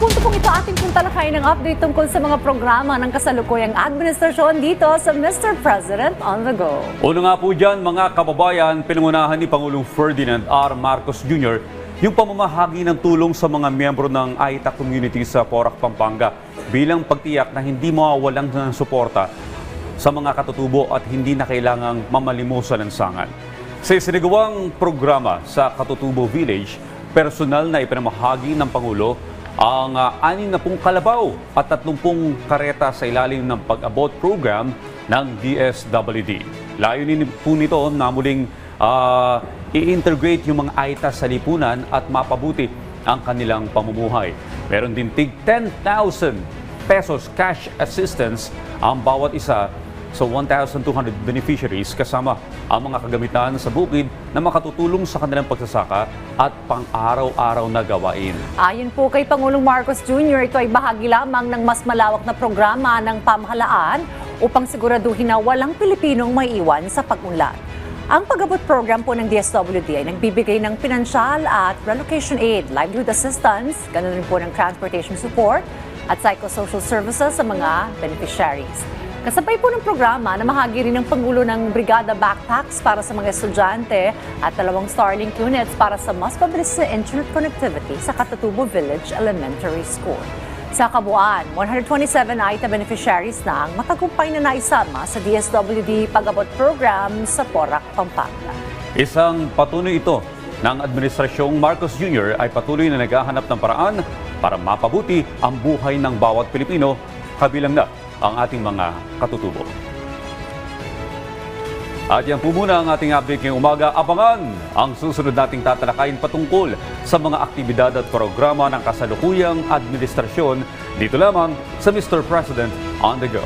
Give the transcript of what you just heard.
punto pong ito ating talakayin ng update tungkol sa mga programa ng kasalukuyang administrasyon dito sa Mr. President on the Go. Una nga po dyan mga kababayan, pinangunahan ni Pangulong Ferdinand R. Marcos Jr. yung pamamahagi ng tulong sa mga miyembro ng Aita community sa Porac, Pampanga bilang pagtiyak na hindi mawawalan ng suporta sa mga katutubo at hindi na kailangang mamalimusan ng sangan. Sa isinagawang programa sa Katutubo Village, personal na ipinamahagi ng Pangulo ang 60 kalabaw at 30 kareta sa ilalim ng pag-abot program ng DSWD. Layunin po nito na muling i-integrate yung mga Aita sa lipunan at mapabuti ang kanilang pamumuhay. Meron din tig 10,000 pesos cash assistance ang bawat isa sa 1,200 beneficiaries kasama ang mga kagamitan sa bukid na makatutulong sa kanilang pagsasaka at pang-araw-araw na gawain. Ayon po kay Pangulong Marcos Jr., ito ay bahagi lamang ng mas malawak na programa ng pamahalaan upang siguraduhin na walang Pilipinong maiiwan sa pag-unlad. Ang pag-abot program po ng DSWD ay nagbibigay ng pinansyal at relocation aid, livelihood assistance, ganoon rin po ng transportation support at psychosocial services sa mga beneficiaries. Kasabay po ng programa na mahagi rin ng Pangulo ng Brigada Backpacks para sa mga estudyante at 2 Starlink units para sa mas mabilis na internet connectivity sa Katutubo Village Elementary School. Sa kabuuan, 127 Aita beneficiaries na ang matagumpay na naisama sa DSWD pag-abot program sa Porac, Pampanga. Isang patunay ito ng Administrasyong Marcos Jr. ay patuloy na naghahanap ng paraan para mapabuti ang buhay ng bawat Pilipino, kabilang na ang ating mga katutubo. At yan po muna ang ating update ngayong umaga. Abangan ang susunod nating tatalakayin patungkol sa mga aktibidad at programa ng kasalukuyang administrasyon dito lamang sa Mr. President on the Go.